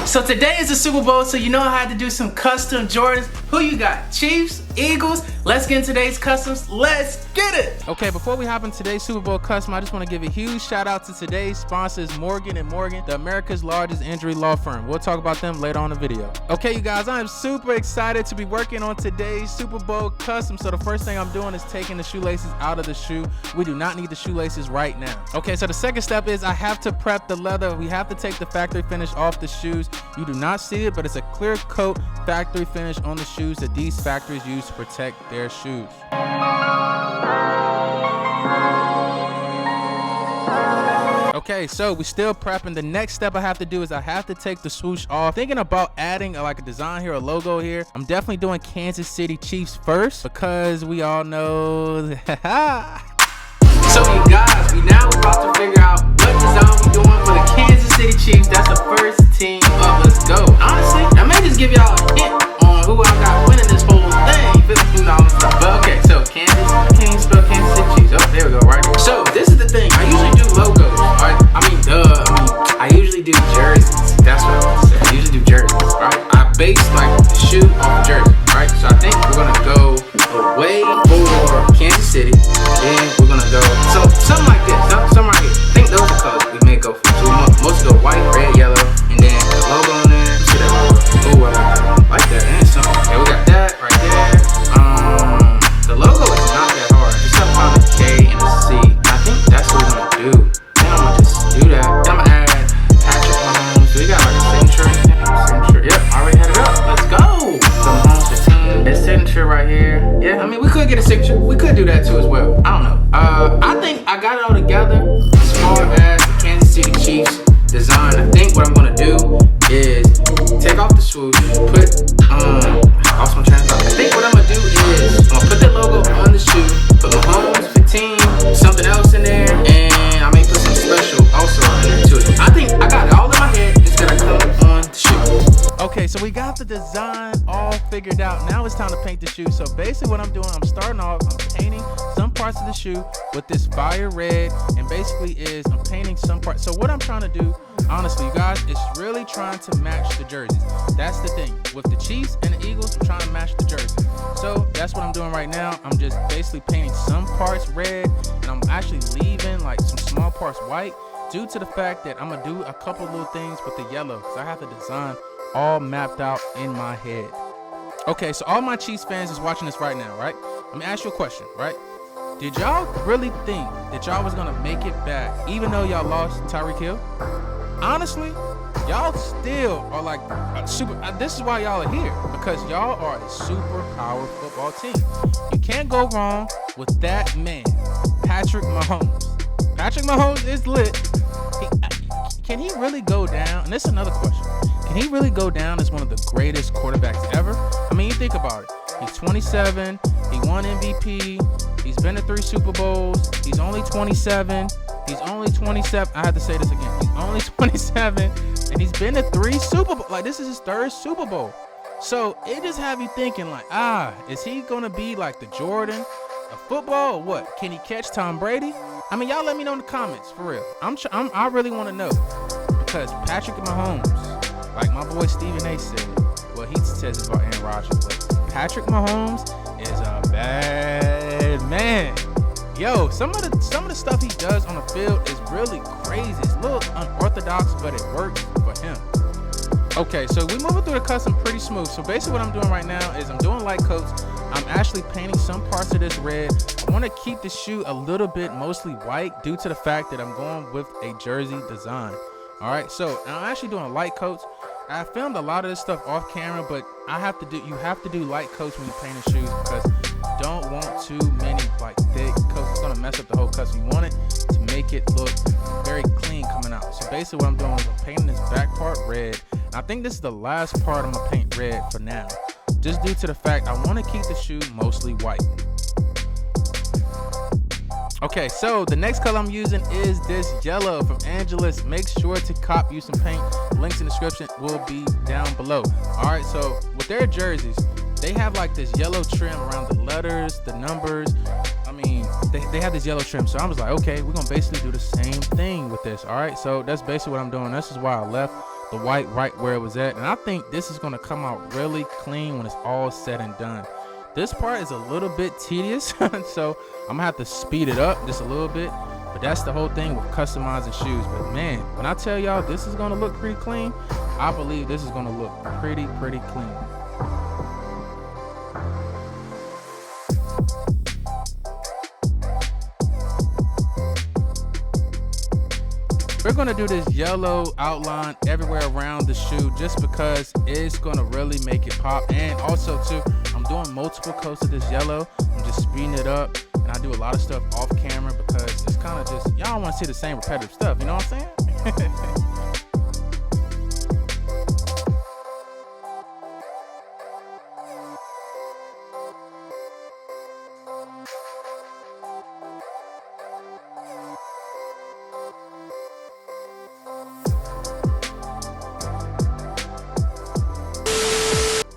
So today is the Super Bowl, so you know I had to do some custom Jordans. Who you got? Chiefs? Eagles? Let's get into today's customs. Let's get it! Okay, before we hop in today's Super Bowl custom, I just want to give a huge shout out to today's sponsors, Morgan & Morgan, the America's largest injury law firm. We'll talk about them later on in the video. Okay, you guys, I am super excited to be working on today's Super Bowl custom. So the first thing I'm doing is taking the shoelaces out of the shoe. We do not need the shoelaces right now. Okay, so the second step is I have to prep the leather. We have to take the factory finish off the shoes. You do not see it, but it's a clear coat factory finish on the shoes that these factories use to protect their shoes. Okay, so we're still prepping. The next step I have to do is I have to take the swoosh off. Thinking about adding like a design here, a logo here. I'm definitely doing Kansas City Chiefs first because we all know. So you guys, we now about to figure out what design we're doing for the Kansas City Chiefs. That's the first team up. Let's go. Honestly, I may just give y'all a hint on who I got winning this whole thing. But okay, so Kansas, I can't even spell Kansas City Chiefs. Oh, there we go, right here. So this is the thing. I usually do logos. Right? I usually do jerseys. That's what I want to say. I usually do jerseys, right? I base like the shoe off the jersey, right? So I think we're gonna go away for Kansas City. Then we're gonna go something like this, something right here. I think those are colors we may go for. So most go white, red, yellow, and then the logo on there. See that logo? Oh, I like that. And something. Yeah, we got that right there. The logo is not that hard. Just have to find a K and a C. I think that's what we're gonna do. Then I'm gonna just do that. Then I'm gonna add Patrick Mahomes. So we got like a signature. Yep, I already had it up. Let's go. The Mahomes 15. This signature right here. Yeah, I mean we could get a signature. We could do that too as well. I don't know. I think I got it all together as far as the Kansas City Chiefs design. I think what I'm gonna do is take off the swoosh, put lost my train of thought. I think what I'm gonna do is I'm gonna put that logo on the shoe, put Mahomes 15, something else in there, and I may put some special also in there too. I think I got it all in my head. It's gonna come on the shoe. Okay, so we got the design all figured out. Now it's time to paint the shoe. So basically what I'm doing, I'm starting off, I'm painting some parts of the shoe with this fire red, and basically is I'm painting some parts. So what I'm trying to do, honestly, you guys, is really trying to match the jerseys. That's the thing. With the Chiefs and the Eagles, I'm trying to match the jerseys. So that's what I'm doing right now. I'm just basically painting some parts red, and I'm actually leaving like some small parts white due to the fact that I'm gonna do a couple little things with the yellow because I have the design all mapped out in my head. Okay, so all my Chiefs fans is watching this right now, right? Let me ask you a question, right? Did y'all really think that y'all was gonna make it back even though y'all lost Tyreek Hill? Honestly, y'all still are like a super. This is why y'all are here, because y'all are a super power football team. You can't go wrong with that man, Patrick Mahomes. Patrick Mahomes is lit. Can he really go down? And this is another question. Can he really go down as one of the greatest quarterbacks ever? I mean, you think about it. He's 27. He won MVP. He's been to 3 Super Bowls. He's only 27. He's only 27. I have to say this again. He's only 27, and he's been to 3 Super Bowls. Like, this is his 3rd Super Bowl. So it just have you thinking, like, is he gonna be like the Jordan of football or what? Can he catch Tom Brady? I mean, y'all let me know in the comments for real. I really want to know, because Patrick Mahomes, like my boy Stephen A said, well, he says about Aaron Rodgers, but Patrick Mahomes is a bad man. Yo, some of the stuff he does on the field is really crazy. It's a little unorthodox, but it works for him. Okay, so we're moving through the custom pretty smooth. So basically what I'm doing right now is I'm doing light coats. I'm actually painting some parts of this red. I want to keep the shoe a little bit mostly white due to the fact that I'm going with a jersey design. All right, so I'm actually doing light coats. I filmed a lot of this stuff off camera, but you have to do light coats when you're painting shoes because you don't want too many like thick coats. It's gonna mess up the whole custom. You want it to make it look very clean coming out. So basically what I'm doing is I'm painting this back part red. And I think this is the last part I'm gonna paint red for now, just due to the fact I want to keep the shoe mostly white. Okay, so the next color I'm using is this yellow from Angelus. Make sure to cop you some paint. Links in the description will be down below. All right, so with their jerseys, they have like this yellow trim around the letters, the numbers. I mean, they have this yellow trim. So I was like, okay, we're gonna basically do the same thing with this. All right, so that's basically what I'm doing. This is why I left the white right where it was at. And I think this is gonna come out really clean when it's all said and done. This part is a little bit tedious, so I'm gonna have to speed it up just a little bit. But that's the whole thing with customizing shoes. But man, when I tell y'all this is gonna look pretty clean, I believe this is gonna look pretty clean. We're gonna do this yellow outline everywhere around the shoe just because it's gonna really make it pop. And also too, I'm doing multiple coats of this yellow. I'm just speeding it up, and I do a lot of stuff off camera because it's kind of just, y'all don't want to see the same repetitive stuff, you know what I'm saying?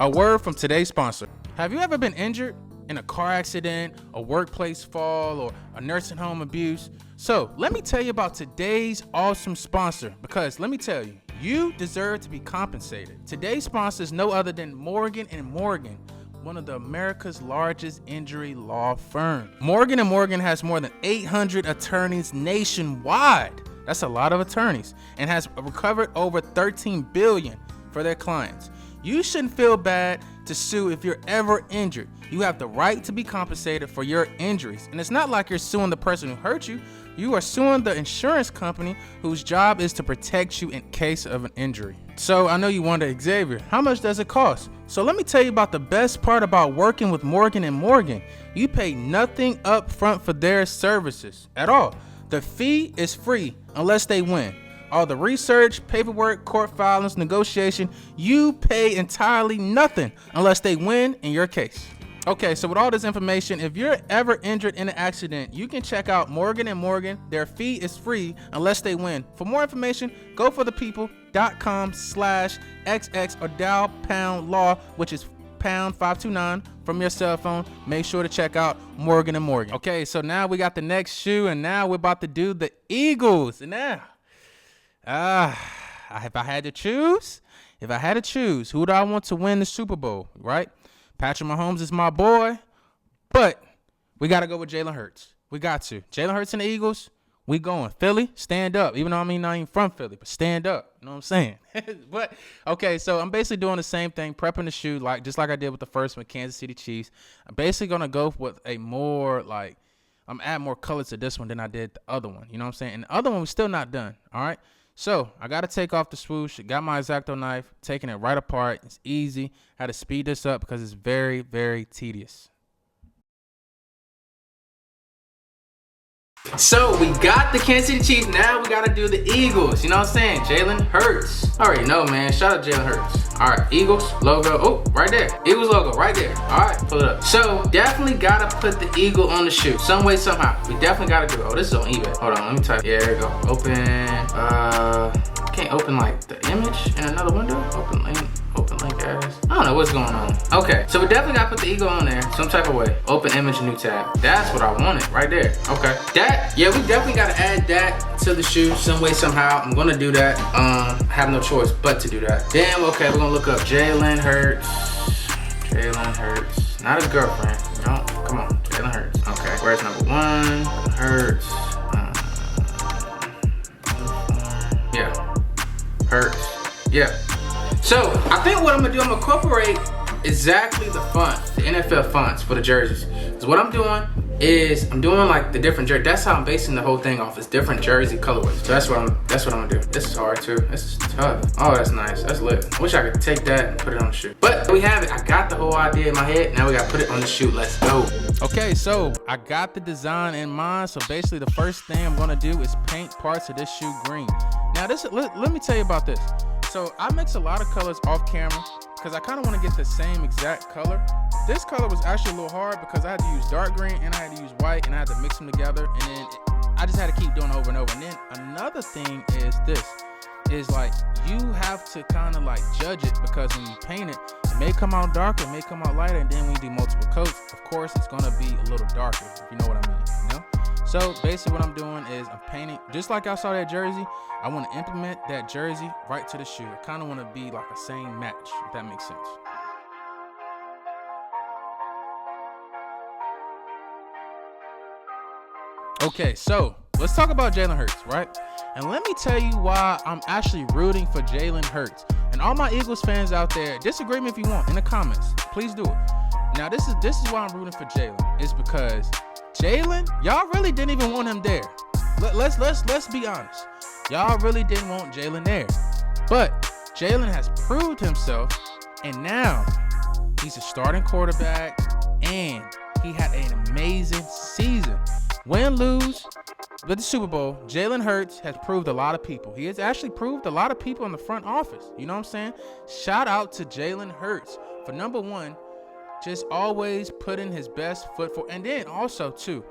A word from today's sponsor. Have you ever been injured in a car accident, a workplace fall, or a nursing home abuse? So let me tell you about today's awesome sponsor, because let me tell you, you deserve to be compensated. Today's sponsor is no other than Morgan & Morgan, one of America's largest injury law firms. Morgan & Morgan has more than 800 attorneys nationwide. That's a lot of attorneys, and has recovered over $13 billion for their clients. You shouldn't feel bad to sue if you're ever injured. You have the right to be compensated for your injuries. And it's not like you're suing the person who hurt you. You are suing the insurance company whose job is to protect you in case of an injury. So I know you wonder, Xavier, how much does it cost? So let me tell you about the best part about working with Morgan & Morgan. You pay nothing up front for their services at all. The fee is free unless they win. All the research, paperwork, court filings, negotiation, you pay entirely nothing unless they win in your case. Okay, so with all this information, if you're ever injured in an accident, you can check out Morgan & Morgan. Their fee is free unless they win. For more information, go for thepeople.com/XX or dial pound law, which is pound 529 from your cell phone. Make sure to check out Morgan & Morgan. Okay, so now we got the next shoe, and now we're about to do the Eagles. And now, if I had to choose, who do I want to win the Super Bowl, right? Patrick Mahomes is my boy, but we got to go with Jalen Hurts. We got to. Jalen Hurts and the Eagles, we going. Philly, stand up. Even though I'm not even from Philly, but stand up. You know what I'm saying? But, okay, so I'm basically doing the same thing, prepping the shoe, just like I did with the first one, Kansas City Chiefs. I'm basically going to go with a more, I'm adding more colors to this one than I did the other one. You know what I'm saying? And the other one was still not done, all right? So I got to take off the swoosh. Got my X-Acto knife, taking it right apart. It's easy. Had to speed this up because it's very, very tedious. So we got the Kansas City Chiefs. Now we got to do the Eagles. You know what I'm saying? Jalen Hurts. I already know, man. Shout out Jalen Hurts. All right, Eagles logo. Oh, right there. Eagles logo right there. All right, pull it up. So definitely got to put the eagle on the shoe. Some way, somehow. We definitely got to do it. Oh, this is on eBay. Hold on, let me type. Yeah, there we go. Open. Can't open the image in another window. Open link as. I don't know what's going on. Okay, so we definitely got to put the eagle on there some type of way. Open image, new tab. That's what I wanted right there. Okay, yeah, we definitely got to add that to the shoe some way, somehow. I'm going to do that. I have no choice but to do that. Then, okay, we're going to look up Jalen Hurts. Jalen Hurts. Not his girlfriend. No, come on. Jalen Hurts. Okay, where's number 1? Hurts. Yeah. Hurts. Yeah. So, I think what I'm going to do, I'm going to incorporate exactly the font, the NFL fonts for the jerseys. So what I'm doing is I'm doing the different jersey. That's how I'm basing the whole thing off. It's different jersey colorways. So that's what I'm gonna do. This is hard too. This is tough. Oh, that's nice. That's lit. I wish I could take that and put it on the shoe. But we have it. I got the whole idea in my head. Now we gotta put it on the shoe. Let's go. Okay, so I got the design in mind. So basically the first thing I'm gonna do is paint parts of this shoe green. Now let me tell you about this. So I mix a lot of colors off camera because I kind of want to get the same exact color. This color was actually a little hard because I had to use dark green and I had to use white and I had to mix them together, and then I just had to keep doing it over and over. And then another thing is this, is you have to kind of judge it, because when you paint it, it may come out darker, it may come out lighter, and then when you do multiple coats, of course, it's going to be a little darker, if you know what I mean, you know? So basically what I'm doing is I'm painting, just like I saw that jersey, I want to implement that jersey right to the shoe. I kind of want to be like a same match, if that makes sense. Okay, so let's talk about Jalen Hurts, right? And let me tell you why I'm actually rooting for Jalen Hurts. And all my Eagles fans out there, disagree me if you want in the comments. Please do it. Now, this is why I'm rooting for Jalen. It's because Jalen, y'all really didn't even want him there. Let's be honest. Y'all really didn't want Jalen there. But Jalen has proved himself, and now he's a starting quarterback, and he had an amazing season. Win, lose, with the Super Bowl, Jalen Hurts has proved a lot of people. He has actually proved a lot of people in the front office. You know what I'm saying? Shout out to Jalen Hurts for number one, just always putting his best foot forward. And then also too,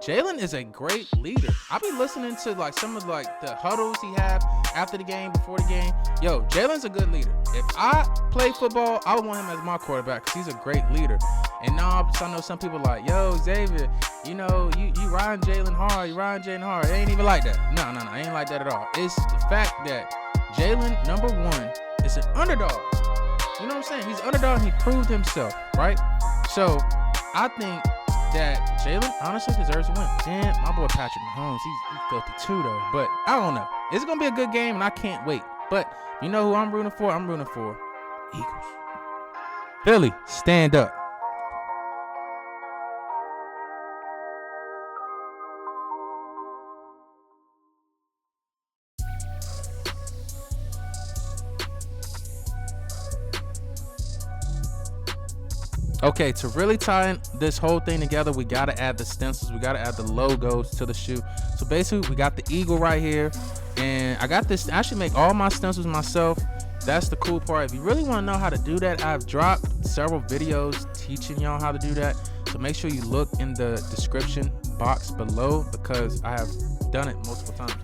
Jalen is a great leader. I'll be listening to like some of like the huddles he have after the game, before the game. Yo, Jalen's a good leader. If I play football, I would want him as my quarterback because he's a great leader. And now I know some people like, yo, Xavier, you know, you riding Jalen hard. You riding Jalen hard. It ain't even like that. No, it ain't like that at all. It's the fact that Jalen, number one, is an underdog. You know what I'm saying? He's an underdog and he proved himself, right? So I think that Jalen honestly deserves to win. Damn, my boy Patrick Mahomes, he's filthy too though. But I don't know. It's gonna be a good game and I can't wait. But you know who I'm rooting for? I'm rooting for Eagles. Philly, stand up. Okay, to really tie this whole thing together, we gotta add the stencils, we gotta add the logos to the shoe. So basically, we got the eagle right here, and I got this. I actually make all my stencils myself. That's the cool part. If you really want to know how to do that, I've dropped several videos teaching y'all how to do that. So make sure you look in the description box below because I have done it multiple times.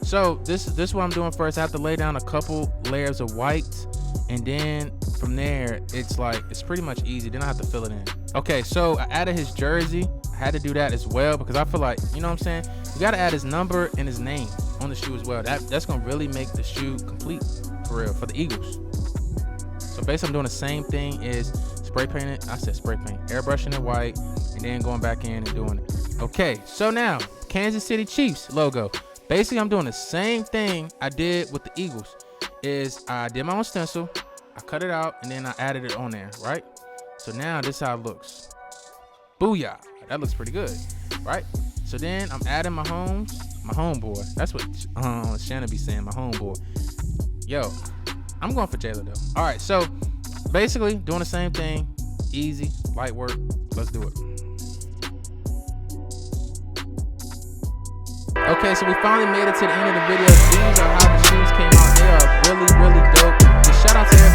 So this is what I'm doing first. I have to lay down a couple layers of white, and then from there it's pretty much easy. Then I have to fill it in. Okay, so I added his jersey. I had to do that as well because I feel like, you know what I'm saying, you got to add his number and his name on the shoe as well. That's gonna really make the shoe complete for real for the Eagles. So basically I'm doing the same thing, is spray painting. I said spray paint, airbrushing it white, and then going back in and doing it. Okay, so now Kansas City Chiefs logo. Basically I'm doing the same thing I did with the Eagles. Is I did my own stencil, I cut it out, and then I added it on there, right? So now this is how it looks. Booyah. That looks pretty good, right? So then I'm adding my homeboy. That's what Shannon be saying, my homeboy. Yo, I'm going for Jalen though. All right, so basically doing the same thing. Easy, light work. Let's do it. Okay, so we finally made it to the end of the video. These are how the shoes came out. They are really, really dope. Just shout out to everybody